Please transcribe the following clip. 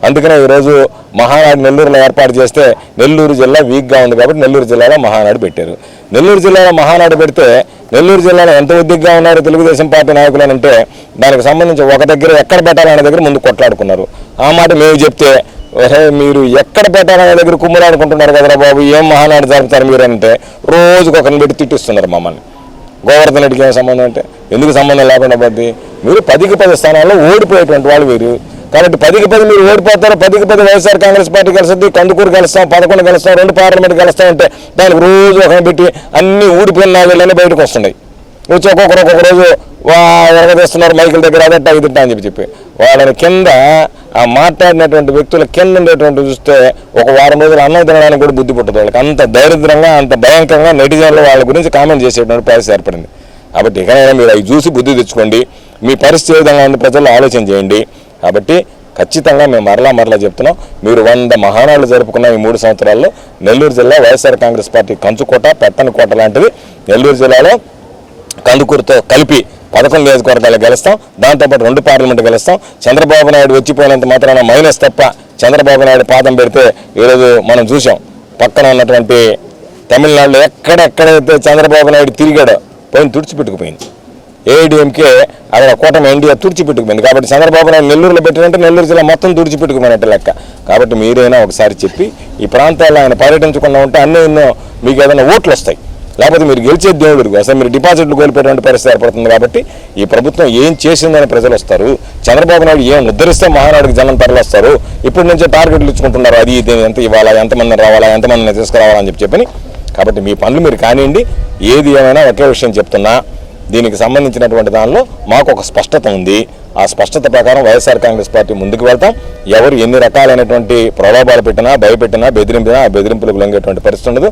అందుకనే ఈరోజు మహానాడు నెల్లూరులో ఏర్పాటు చేస్తే నెల్లూరు జిల్లా వీక్గా ఉంది కాబట్టి నెల్లూరు జిల్లాలో మహానాడు పెట్టారు. నెల్లూరు జిల్లాలో మహానాడు పెడితే నెల్లూరు జిల్లాలో ఎంత ఉద్దిగ్గా ఉన్నారో తెలుగుదేశం పార్టీ నాయకులు అంటే దానికి సంబంధించి ఒక దగ్గర ఎక్కడ పెట్టాలనే దగ్గర ముందు కొట్లాడుకున్నారు. ఆ మాట మేము చెప్తే మీరు ఎక్కడ పెట్టాలనే దగ్గర కుమ్మురాడుకుంటున్నారు కదరా బాబు, ఏం మహానాడు జరుపుతారు మీరు అంటే రోజుకొకరిని పెట్టి తిట్టిస్తున్నారు మమ్మల్ని. గోవర్ధన్ రెడ్డికి ఏం సంబంధం అంటే ఎందుకు సంబంధం లేకుండా పోద్ది? మీరు 10కి 10 స్థానాల్లో ఓడిపోయేటువంటి వాళ్ళు మీరు. కాబట్టి 10కి 10 మీరు ఓడిపోతారు. 10కి 10 వైఎస్ఆర్ కాంగ్రెస్ పార్టీ గెలుస్తుంది, కందుకూరు గెలుస్తాం, 11 గెలుస్తాం, 2 పార్లమెంట్ గెలుస్తాం అంటే దానికి రోజు ఒకరిని పెట్టి అన్ని ఊడిపోయిన నాలుగులన్నీ బయటకు వస్తున్నాయి. వచ్చి ఒక్కొక్క రోజు ఎరగదీస్తున్నారు మైకుల దగ్గర అదట్ట ఇది అని చెప్పి వాళ్ళని కింద ఆ మాట్లాడినటువంటి వ్యక్తుల కింద ఉండేటువంటి చూస్తే ఒక వారం రోజులు అన్నం తినడానికి కూడా బుద్ధి పుట్టదు వాళ్ళకి. అంత దరిద్రంగా అంత భయంకరంగా నెటిజన్లు వాళ్ళ గురించి కామెంట్ చేసేటువంటి పరిస్థితి ఏర్పడింది. కాబట్టి ఇకనైనా మీరు అవి చూసి బుద్ధి తెచ్చుకోండి. మీ పరిస్థితి ఏ విధంగా ఉంది ప్రజల్లో ఆలోచన చేయండి. కాబట్టి ఖచ్చితంగా మేము మరలా చెప్తున్నాం, మీరు 100 మహానాడులు జరుపుకున్న ఈ 3 సంవత్సరాల్లో నెల్లూరు జిల్లా వైఎస్ఆర్ కాంగ్రెస్ పార్టీ కంచుకోట పెత్తని కోట లాంటిది. నెల్లూరు జిల్లాలో కందుకూరుతో కలిపి 11 నియోజకవర్గాలు గెలుస్తాం, దాంతోపాటు 2 పార్లమెంటు గెలుస్తాం. చంద్రబాబు నాయుడు వచ్చిపోయినంత మాత్రాన మైనస్ తప్ప చంద్రబాబు నాయుడు పాదం పెడితే ఈరోజు మనం చూసాం పక్కన ఉన్నటువంటి తమిళనాడులో ఎక్కడెక్కడైతే చంద్రబాబు నాయుడు తిరిగాడో పోయిన తుడిచిపెట్టుకుపోయింది. ఏఐడిఎంకే అక్కడ కూటమి ఎన్డీఏ తుడిచిపెట్టుకుపోయింది. కాబట్టి చంద్రబాబు నాయుడు నెల్లూరులో పెట్టినంటే నెల్లూరు జిల్లా మొత్తం తుడిచిపెట్టుకుపోయినట్టు లెక్క. కాబట్టి మీరైనా ఒకసారి చెప్పి ఈ ప్రాంతాల్లో ఆయన పర్యటించకుండా ఉంటే ఎన్నో మీకు ఏదైనా ఓట్లు వస్తాయి. లేకపోతే మీరు గెలిచే దేవుడికి అసలు మీరు డిపాజిట్లు కోల్పోయేటువంటి పరిస్థితి ఏర్పడుతుంది. కాబట్టి ఈ ప్రభుత్వం ఏం చేసిందని ప్రజలు వస్తారు. చంద్రబాబు నాయుడు ఏం ఉద్ధరిస్తే మహానాడుకి జనం తరలిస్తారు. ఇప్పటి నుంచే టార్గెట్లు ఇచ్చుకుంటున్నారు, అది ఇది ఎంత ఇవ్వాలా, ఎంతమందిని రావాలా, ఎంతమందిని తీసుకురావాలని చెప్పని. కాబట్టి మీ పనులు మీరు కానివ్వండి. ఏది ఏమైనా ఒకే విషయం చెప్తున్నా, దీనికి సంబంధించినటువంటి దానిలో మాకు ఒక స్పష్టత ఉంది. ఆ స్పష్టత ప్రకారం వైఎస్ఆర్ కాంగ్రెస్ పార్టీ ముందుకు వెళ్తాం. ఎవరు ఎన్ని రకాలైనటువంటి ప్రలోభాలు పెట్టినా, భయపెట్టినా, బెదిరింపినా ఆ బెదిరింపులకు లొంగేటువంటి పరిస్థితి ఉండదు.